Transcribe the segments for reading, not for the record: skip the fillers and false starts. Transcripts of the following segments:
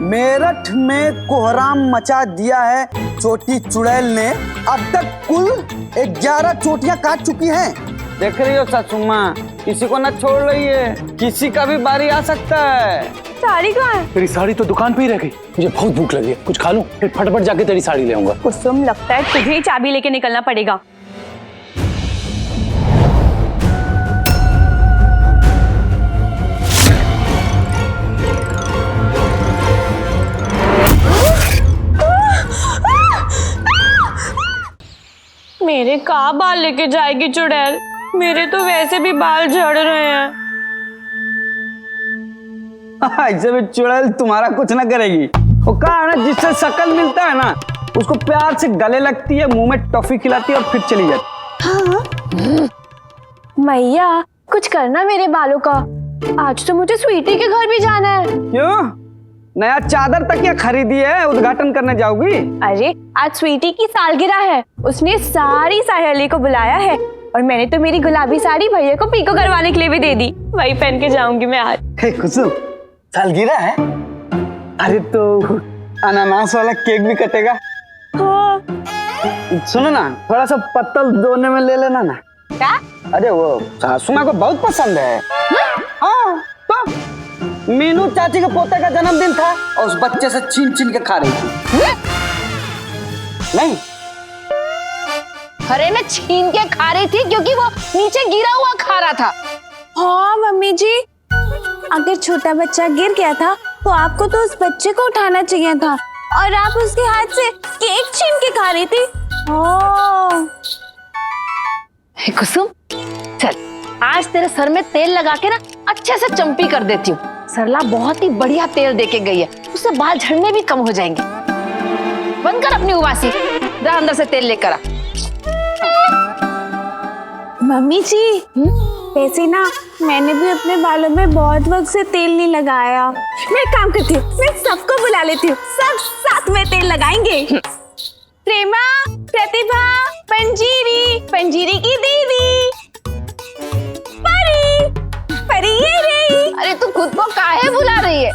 मेरठ में कोहराम मचा दिया है चोटी चुड़ैल ने। अब तक कुल 11 चोटियां काट चुकी हैं। देख रही हो सासुमा, किसी को ना छोड़ रही है, किसी का भी बारी आ सकता है। साड़ी कहाँ है? तेरी साड़ी तो दुकान पे ही रह गई। मुझे बहुत भूख लगी है, कुछ खा लूं, फिर फटाफट जाके तेरी साड़ी ले आऊंगा। कुसुम, लगता है तुझे ही चाबी लेके निकलना पड़ेगा। मेरे कहाँ बाल लेके जाएगी चुड़ैल? मेरे तो वैसे भी बाल झड़ रहे हैं। ऐसे भी चुड़ैल तुम्हारा कुछ ना करेगी। वो कहा है ना, जिससे शकल मिलता है ना उसको प्यार से गले लगती है, मुंह में टॉफी खिलाती है और फिर चली जाती। हाँ? मैया, कुछ करना मेरे बालों का। आज तो मुझे स्वीटी के घर भी जाना है। क्यों? नया चादर तकिया खरीदी है, उद्घाटन करने जाओगी? अरे आज स्वीटी की सालगिरह है, उसने सारी सहेली को बुलाया है और मैंने तो मेरी गुलाबी साड़ी भैया को पीको करवाने के लिए भी दे दी। वही पहन के जाऊंगी मैं आज। हे कुसुम, सालगिरह है? अरे तो अनानास वाला केक भी कटेगा। हाँ। सुनो ना, थोड़ा सा पत्तल दोने में ले लेना ना। क्या? अरे वो सासू माँ को बहुत पसंद है। हाँ, तो मीनू चाची के पोते का जन्मदिन था और उस बच्चे से छीन छीन के खा रही थी। नहीं, अरे मैं छीन के खा रही थी क्योंकि वो नीचे गिरा हुआ खा रहा था। हाँ मम्मी जी, अगर छोटा बच्चा गिर गया था तो आपको तो उस बच्चे को उठाना चाहिए था और आप उसके हाथ से केक छीन के खा रही थी। हे कुसुम, चल आज तेरे सर में तेल लगा के ना अच्छे से चंपी कर देती हूँ। सरला बहुत ही बढ़िया तेल देके गई है, उससे बाल झड़ने भी कम हो जाएंगे। बंद कर अपनी उबासी, जा अंदर से तेल लेकर आ। मम्मी जी, वैसे ना मैंने भी अपने बालों में बहुत वक्त से तेल नहीं लगाया। मैं एक काम करती हूँ, मैं सबको बुला लेती हूँ, सब साथ में तेल लगाएंगे। प्रेमा, प्रतिभा, पंजीरी, पंजीरी की दीदी, परी, परी ये रही। अरे तू खुद को काहे बुला रही है?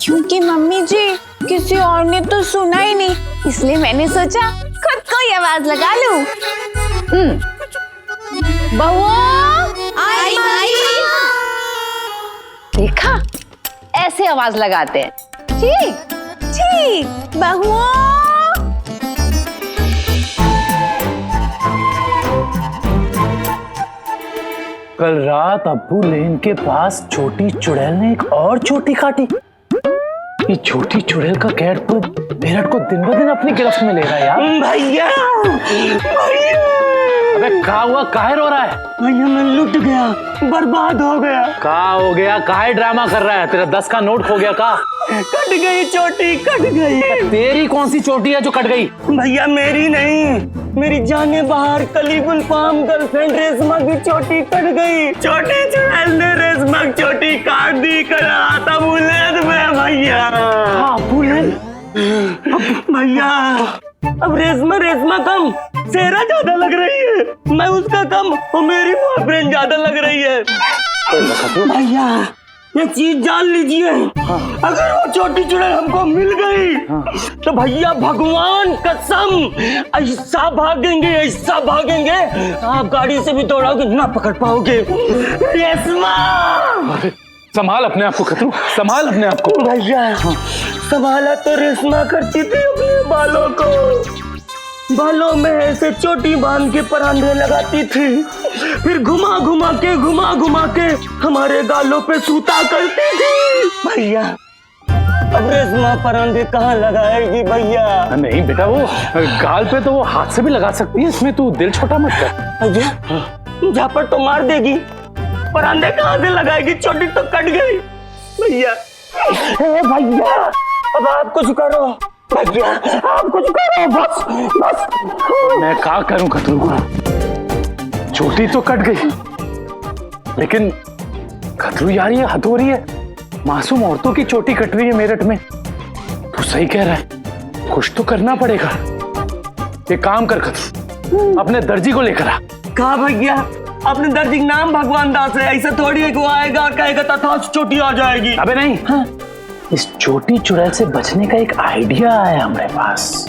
क्योंकि मम्मी जी किसी और ने तो सुना ही नहीं, इसलिए मैंने सोचा खुद को ही आवाज लगा लूं। बहुओं, आई आई। देखा, ऐसे आवाज लगाते हैं। ठीक ठीक, बहुओं। कल रात अब्बू लेन के पास छोटी चुड़ैल ने एक और चोटी काटी। ये छोटी चुड़ैल का कहर तो मेरठ को दिन ब दिन अपनी गिरफ्त में ले रहा है यार। भैया, भैया। अबे कहाँ हुआ, काहे रो रहा है? भैया मैं लुट गया, बर्बाद हो गया। कहाँ हो गया, काहे ड्रामा कर रहा है? तेरा 10 का नोट खो गया का? कट गई चोटी, कट गई। तेरी कौन सी चोटी है जो कट गई? भैया मेरी नहीं, मेरी जाने बाहर कलीगुल पाम गर्लफ्रेंड रेशमा की चोटी कट गई। छोटी चुड़ैल ने रेशमा की चोटी काट दी। कल रात बुलेट में भैया। हाँ बुलेट। भैया अब रेशमा कम, सेरा ज्यादा लग रही है। मैं उसका कम और मेरी बॉयफ्रेंड ज्यादा लग रही है। भैया ये चीज जान लीजिए, अगर वो छोटी चुड़ैल हमको मिल गई तो भैया भगवान कसम ऐसा भागेंगे आप गाड़ी से भी दौड़ाओगे ना पकड़ पाओगे। रेशमा, संभाल अपने आप को खतरू, संभाल अपने आप को। भैया संभाला तो रेशमा करती थी अपने बालों को, बालों में ऐसे चोटी बांध के परांधे लगाती थी, फिर घुमा घुमा के हमारे गालों पे सूता करती थी। भैया अब रेशमा परांधे कहाँ लगाएगी भैया? नहीं बेटा, वो गाल पे तो वो हाथ से भी लगा सकती है, इसमें तू दिल छोटा मत कर। भैया झापट तो मार देगी, परांधे कहाँ से लगाएगी? चोटी तो कट गई। भैया भैया अब आप कुछ करो, भैया आप कुछ करो, बस। मैं क्या करूं खतरू? चोटी तो कट गई, लेकिन खतरू यार ये हद हो रही है। मासूम औरतों की चोटी कट रही है मेरठ में। तू सही कह रहा है, कुछ तो करना पड़ेगा। एक काम कर खतरू, अपने दर्जी को लेकर आ। कहा भैया? अपने दर्जी का नाम भगवान दास है, ऐसा थोड़ी है कि वो आएगा और कहेगा तथा चोटी आ जाएगी। अबे नहीं, इस छोटी चुड़ैल से बचने का एक आइडिया आया हमारे पास।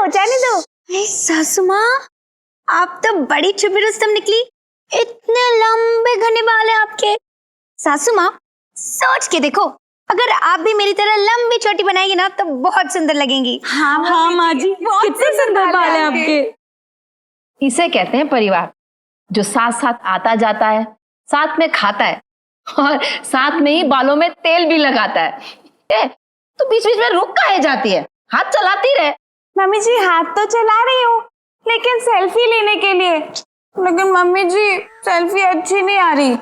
जाने दो। सासू माँ, आप तो बड़ी छुपी रुस्तम निकली। इतने लंबे घने बाल हैं आपके। सासू माँ, सोच के देखो, अगर आप भी मेरी तरह लंबी छोटी बनाएंगी ना तो बहुत सुंदर लगेंगी। हाँ माँ जी, कितने सुंदर बाल हैं आपके। इसे कहते हैं परिवार, जो साथ साथ आता जाता है, साथ में खाता है और साथ में ही बालों में तेल भी लगाता है। तो बीच बीच में रुक काहे जाती है, हाथ चलाती रहे। मम्मी जी, हाथ तो चला रही हूँ, लेकिन सेल्फी लेने के लिए। लेकिन मम्मी जी, सेल्फी अच्छी नहीं आ रही।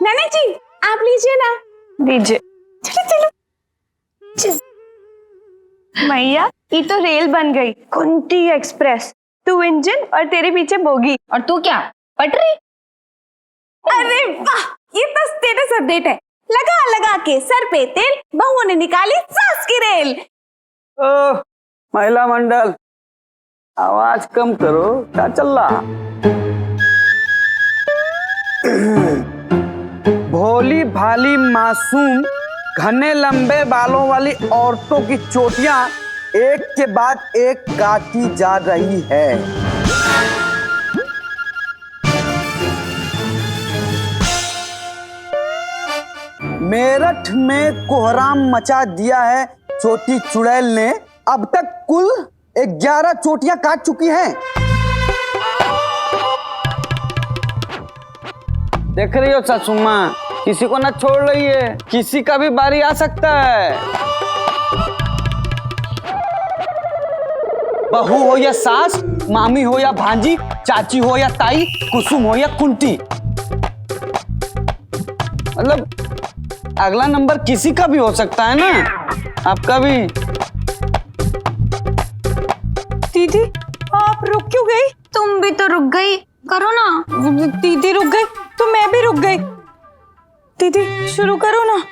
नाना जी, आप लीजिए ना। दीजिए। चलो मैया, ये तो रेल बन गई, कुंती एक्सप्रेस। तू इंजन और तेरे पीछे बोगी। और तू क्या, पटरी? अरे वाह, ये तो स्टेटस अपडेट है। लगा लगा के सर पे तेल, बहुओं ने निकाली सास की रेल। ओह, महिला मंडल, आवाज कम करो, क्या चल रहा? भोली भाली मासूम घने लंबे बालों वाली औरतों की चोटियां एक के बाद एक काटी जा रही है। मेरठ में कोहराम मचा दिया है छोटी चुड़ैल ने। अब तक कुल 11 चोटियां काट चुकी हैं। देख रही हो सासू माँ, किसी को ना छोड़ रही है, किसी का भी बारी आ सकता है। बहू हो या सास, मामी हो या भांजी, चाची हो या ताई, कुसुम हो या कुंती, मतलब अगला नंबर किसी का भी हो सकता है ना, आपका भी। दीदी, आप रुक क्यों गई? तुम भी तो रुक गई, करो ना। दीदी रुक गई तो मैं भी रुक गई। दीदी शुरू करो ना।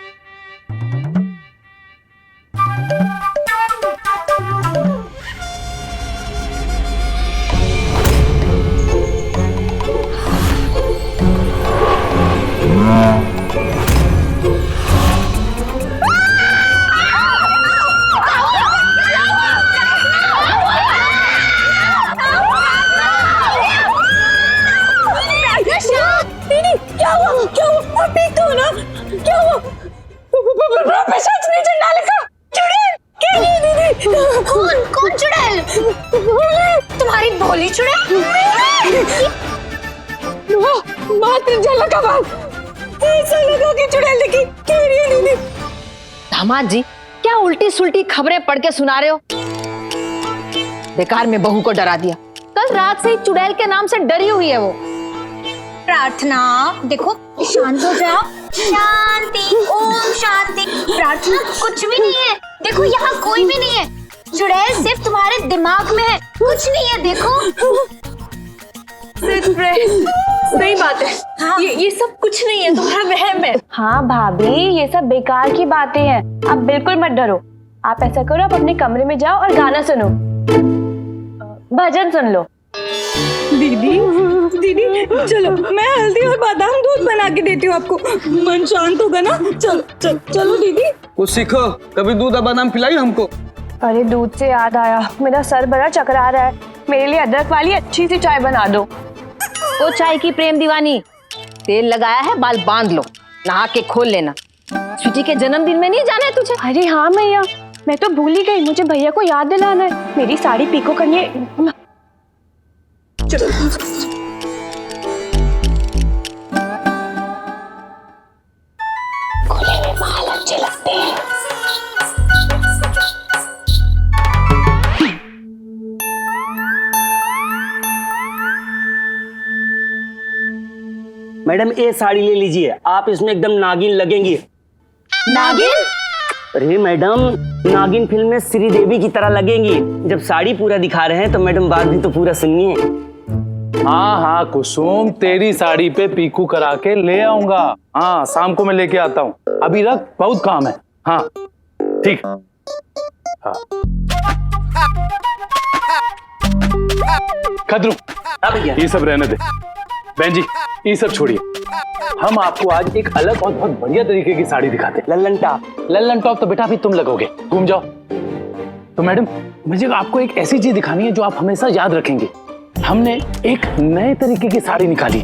कौन चुड़ैल? तुम्हारी भोली चुड़ैल? बात झलका बात, ऐसा लगा कि चुड़ैल की कह रही है दीदी। दामाद जी, क्या उल्टी सुल्टी खबरें पढ़ के सुना रहे हो? बेकार में बहू को डरा दिया। कल रात से ही चुड़ैल के नाम से डरी हुई है वो। प्रार्थना, देखो शांत हो जाओ। शांति, ओम शांति। प्रार्थना कुछ भी नहीं है, देखो यहाँ कोई भी नहीं है। चुड़ैल सिर्फ तुम्हारे दिमाग में है, कुछ नहीं है। देखो सही बात है। हाँ। ये सब कुछ नहीं है, तुम्हारा वहम है। हाँ भाभी, ये सब बेकार की बातें हैं। आप बिल्कुल मत डरो। आप ऐसा करो, आप अपने कमरे में जाओ और गाना सुनो, भजन सुन लो। दीदी चलो, मैं हल्दी और बादाम दूध बना के देती हूँ आपको, मन शांत होगा ना। चलो दीदी। कुछ सीखो, कभी दूध और बादाम पिलाई हमको। अरे दूध से याद आया, मेरा सर बड़ा चकरा रहा है, मेरे लिए अदरक वाली अच्छी सी चाय बना दो। ओ चाय की प्रेम दीवानी, तेल लगाया है, बाल बांध लो, नहा के खोल लेना। स्वीटी के जन्मदिन में नहीं जाना है तुझे? अरे हाँ मैया, मैं तो भूल ही गई, मुझे भैया को याद दिलाना है। मेरी साड़ी पीको करनी है। खुले में बाल अच्छे लगते हैं। मैडम ये साड़ी ले लीजिए, आप इसमें एकदम नागिन लगेंगी। नागिन? अरे मैडम, नागिन फिल्म में श्रीदेवी की तरह लगेंगी। जब साड़ी पूरा दिखा रहे हैं तो मैडम बात भी तो पूरा सुनिए। हाँ हाँ कुसुम, तेरी साड़ी पे पीकू करा के ले आऊंगा। हाँ, शाम को मैं लेके आता हूँ। अभी रख, बहुत काम है। हाँ ठीक। हाँ। खतरू भैया ये सब रहने दे। बहन जी ये सब छोड़िए, हम आपको आज एक अलग और बहुत बढ़िया तरीके की साड़ी दिखाते हैं। लल्लन टॉप। लल्लन टॉप तो बेटा अभी तुम लगोगे, घूम जाओ। तो मैडम मुझे आपको एक ऐसी चीज दिखानी है जो आप हमेशा याद रखेंगे। हमने एक नए तरीके की साड़ी निकाली।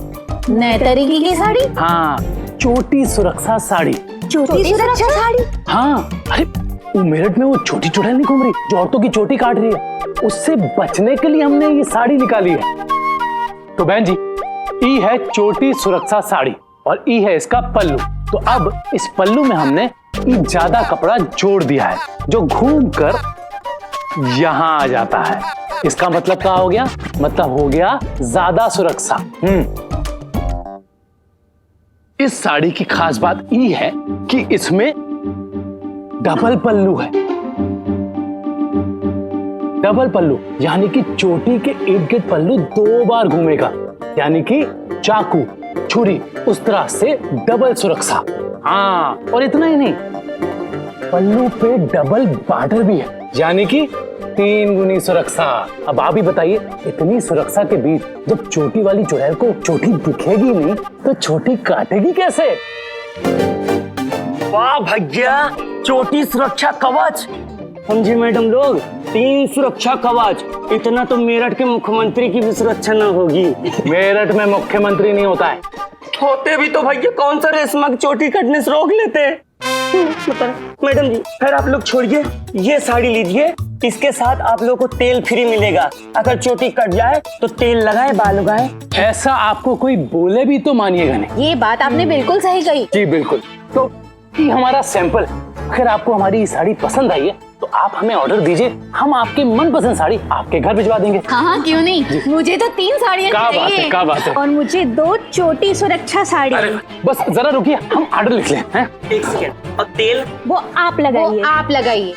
नए तरीके की साड़ी? हाँ, चोटी सुरक्षा साड़ी। चोटी सुरक्षा साड़ी? हाँ, अरे वो मेरठ में वो छोटी चुड़ैल नहीं घूम रही जो औरतों की चोटी काट रही है, उससे बचने के लिए हमने ये साड़ी निकाली है। तो बहन जी ई है चोटी सुरक्षा साड़ी और ई है इसका पल्लू। तो अब इस पल्लू में हमने ई ज्यादा कपड़ा जोड़ दिया है जो घूम कर यहां आ जाता है। इसका मतलब क्या हो गया? मतलब हो गया ज्यादा सुरक्षा। इस साड़ी की खास बात ई है कि इसमें डबल पल्लू है। डबल पल्लू यानी कि चोटी के इर्द गिर्द पल्लू 2 बार घूमेगा, यानी कि चाकू छुरी उस तरह से डबल सुरक्षा। हाँ, और इतना ही नहीं, पल्लू पे डबल बॉर्डर भी है, यानी कि 3 गुनी सुरक्षा। अब आप ही बताइए, इतनी सुरक्षा के बीच जब चोटी वाली चुड़ैल को चोटी दिखेगी नहीं तो चोटी काटेगी कैसे? वाह भैया, चोटी सुरक्षा कवच। समझे मैडम लोग, 3 सुरक्षा कवच। इतना तो मेरठ के मुख्यमंत्री की भी सुरक्षा न होगी। मेरठ में मुख्यमंत्री नहीं होता है। होते भी तो भैया कौन सा रेशमा की चोटी कटने से रोक लेते। मैडम जी फिर आप लोग छोड़िए, ये साड़ी लीजिए, इसके साथ आप लोगों को तेल फ्री मिलेगा। अगर चोटी कट जाए तो तेल लगाए, बाल उगाए। ऐसा आपको कोई बोले भी तो मानिएगा नहीं। ये बात आपने बिल्कुल सही कही। जी बिल्कुल। तो ये हमारा सैंपल। अगर आपको हमारी ये साड़ी पसंद आई है तो आप हमें ऑर्डर दीजिए, हम आपकी मनपसंद साड़ी आपके घर भिजवा देंगे। हाँ हाँ क्यों नहीं, मुझे तो 3 साड़ियाँ क्या बात है, क्या बात है। और मुझे 2 चोटी सुरक्षा साड़ी। अरे बस जरा रुकिए, हम ऑर्डर लिख लें। हैं? 1 सेकेंड। और तेल वो आप लगाइए। आप लगाइए।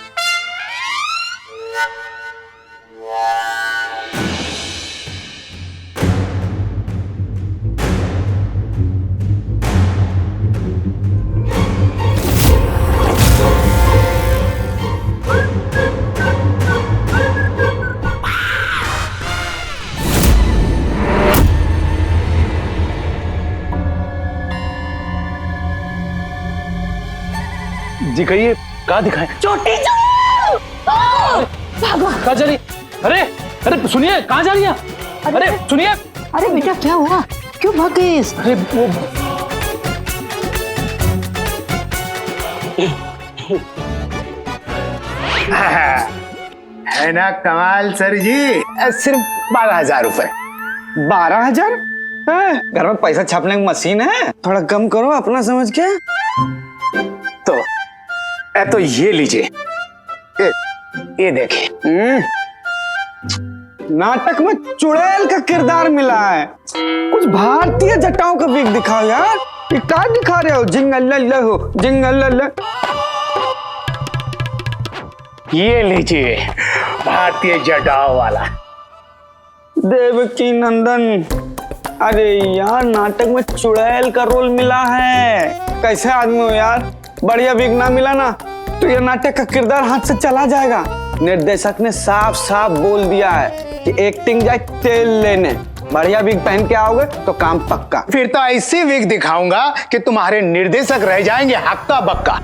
जी कहिए, कहाँ दिखाएं? चोटी कहाँ जा रही? अरे अरे सुनिए, कहाँ जा रही है? अरे सुनिए। अरे बेटा क्या हुआ, क्यों भाग गए? अरे वो है ना कमाल सर जी। सिर्फ 12,000 रुपए। 12,000? घर में पैसा छापने की मशीन है, थोड़ा कम करो अपना समझ के। तो ये लीजिए, ये देखिए। नाटक में चुड़ैल का किरदार मिला है। कुछ भारतीय जटाओं का विग दिखाओ यार। ये क्या दिखा रहे हो? जिंगल लल्ला हो, जिंगल लल्ला। ये लीजिए, भारतीय जटाओं वाला। देवकी नंदन। अरे यार, नाटक में चुड़ैल का रोल मिला है। कैसे आदमी हो यार, बढ़िया विग ना मिला ना तो ये नाटक का किरदार हाथ से चला जाएगा। निर्देशक ने साफ साफ बोल दिया है कि एक्टिंग जाए तेल लेने। बढ़िया विग पहन के आओगे तो काम पक्का। फिर तो ऐसी विग दिखाऊंगा कि तुम्हारे निर्देशक रह जाएंगे हक्का बक्का।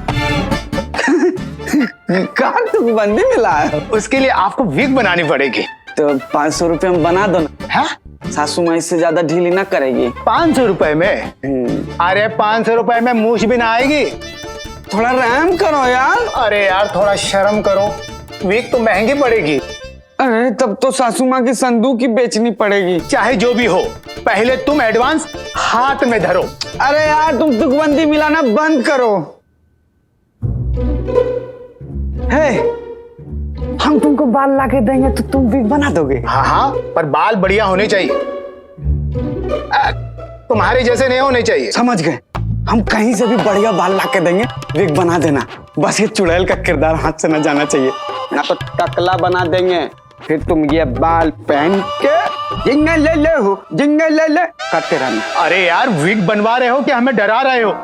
कार तो बंदी मिला है। उसके लिए आपको विग बनानी पड़ेगी। तो 500 रुपए में बना दो ना। हाँ? सासू माँ इससे ज्यादा ढीली ना करेगी। 500 रुपए में? अरे 500 रुपए में मूछ भी ना आएगी। थोड़ा रहम करो यार। अरे यार थोड़ा शर्म करो, विग तो महंगी पड़ेगी। अरे तब तो सासू माँ की संदूक ही बेचनी पड़ेगी। चाहे जो भी हो, पहले तुम एडवांस हाथ में धरो। अरे यार तुम तुकबंदी मिलाना बंद करो। हे, हम तुमको बाल ला के देंगे तो तुम विग बना दोगे? हाँ हाँ, पर बाल बढ़िया होने चाहिए, तुम्हारे जैसे नहीं होने चाहिए। समझ गए, हम कहीं से भी बढ़िया बाल ला के देंगे, विग बना देना। बस ये चुड़ैल का किरदार हाथ से न जाना चाहिए, ना तो टकला बना देंगे। फिर तुम ये बाल पहन के जिंगल ले ले हो, जिंगल ले ले करते रहना। अरे यार विग बनवा रहे हो कि हमें डरा रहे हो?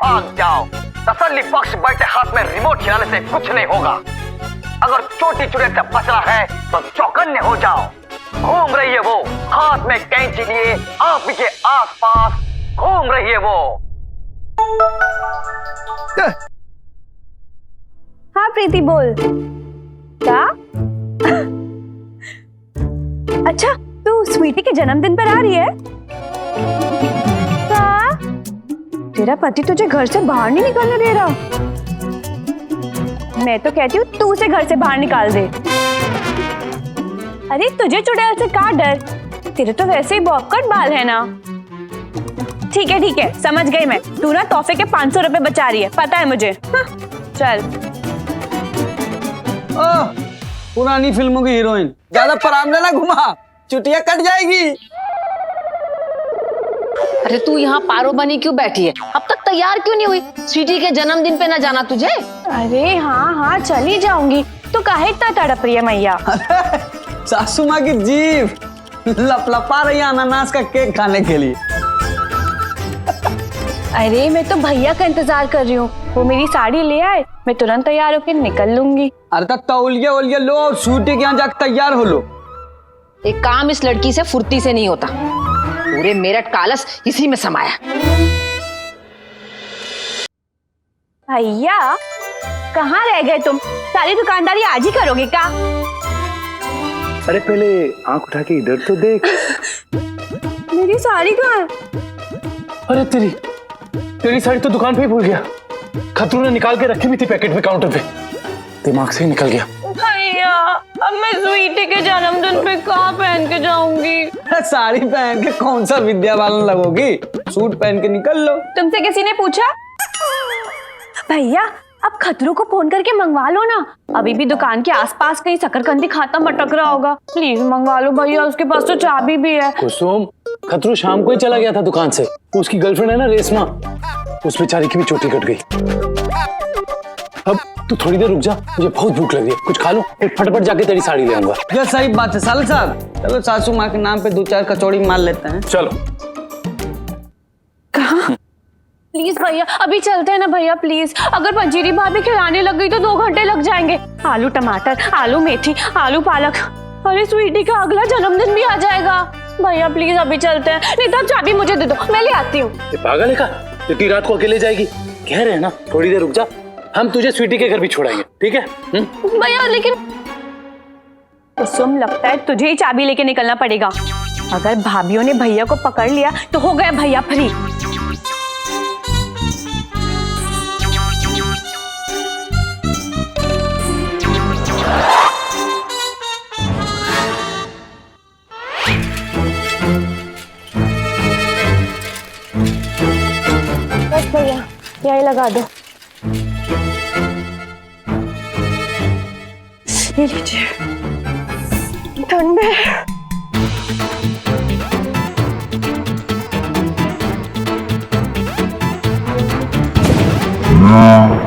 भाग जाओ। तसल्ली बख्श बैठे हाथ में रिमोट हिलाने से कुछ नहीं होगा। अगर चोटी चुड़ैल से बचना है तो चौकन्ने हो जाओ। घूम रही है वो हाथ में कैंची लिए, आप के आसपास घूम रही है वो। हाँ प्रीति बोल। क्या? अच्छा तू स्वीटी के जन्मदिन पर आ रही है? क्या? तेरा पति तुझे घर से बाहर नहीं निकलने दे रहा? मैं तो कहती हूँ तू उसे घर से बाहर निकाल दे। अरे तुझे चुड़ैल से क्या डर? तेरे तो वैसे ही बॉबकट बाल है ना। ठीक है समझ गई मैं। तू ना तोहफे के 500 रुपए बचा रही है, पता है मुझे। हाँ, चल। पुरानी फिल्मों की हीरोइन, ज्यादा परामदा ना घुमा, चुटिया कट जाएगी। अरे तू यहाँ पारो बनी क्यों बैठी है? अब तक तैयार क्यों नहीं हुई? स्वीटी के जन्मदिन पे ना जाना तुझे? अरे हाँ चली जाऊंगी। तो काहे इतना तड़प रही है मैया? सासू माँ की जीभ लपलपा रही है अनानास का केक खाने के लिए। अरे मैं तो भैया का इंतजार कर रही हूँ, वो मेरी साड़ी ले आए, मैं तुरंत तैयार होकर निकल लूंगी। अरे तो तौलिया वोलिया लो और स्वीटी के यहाँ जाकर तैयार हो लो। एक काम इस लड़की से फुर्ती से नहीं होता। पूरे मेरठ का आलस इसी में समाया। भैया कहाँ रह गए तुम? सारी दुकानदारी आज ही करोगे क्या? अरे पहले आंख उठा के इधर तो देख। मेरी साड़ी कहाँ है? अरे तेरी साड़ी तो दुकान पे ही भूल गया। खतरू ने निकाल के रखी भी थी पैकेट में काउंटर पे, दिमाग से ही निकल गया। भैया अब मैं स्वीटी के जन्मदिन पे कहाँ पहन के जाऊंगी? साड़ी पहन के कौन सा विद्या बालन लगोगी? सूट पहन के निकल लो। तुमसे किसी ने पूछा? भैया अब खतरू को फोन करके मंगवा लो ना। अभी भी दुकान के आसपास कहीं शकरकंदी खाता मटक रहा होगा। प्लीज मंगवा लो भैया, उसके पास तो चाबी भी है। कुसुम, खतरू शाम को ही चला गया था दुकान से। उसकी गर्लफ्रेंड है ना रेशमा, उस बेचारी की भी चोटी कट गई। अब तू थोड़ी देर रुक जा, मुझे बहुत भूख लगी है, कुछ खा लूं, फिर फटाफट जाके तेरी साड़ी ले आऊंगा। ये सही बात है साल साहब। चलो सासू माँ के नाम पे 2-4 कचौड़ी मार लेते हैं। चलो। कहाँ? प्लीज भैया अभी चलते हैं ना भैया प्लीज। अगर पंजीरी भाभी खिलाने लग गई तो 2 घंटे लग जाएंगे। आलू टमाटर, आलू मेथी, आलू पालक। अरे स्वीटी का अगला जन्मदिन भी आ जाएगा। भैया प्लीज अभी चलते हैं, नहीं तो चाबी मुझे दे दो, मैं ले आती हूँ। पागल है का? इतनी रात को अकेले जाएगी? कह रहे हैं ना थोड़ी देर रुक जा, हम तुझे स्वीटी के घर भी छोड़ाएंगे, ठीक है? भैया लेकिन कुसुम लगता है तुझे ही चाबी लेके निकलना पड़ेगा। अगर भाभीियों ने भैया को पकड़ लिया तो हो गया भैया फ्री। बस भैया यही लगा दो। ये लीजिए, ठंडे। No.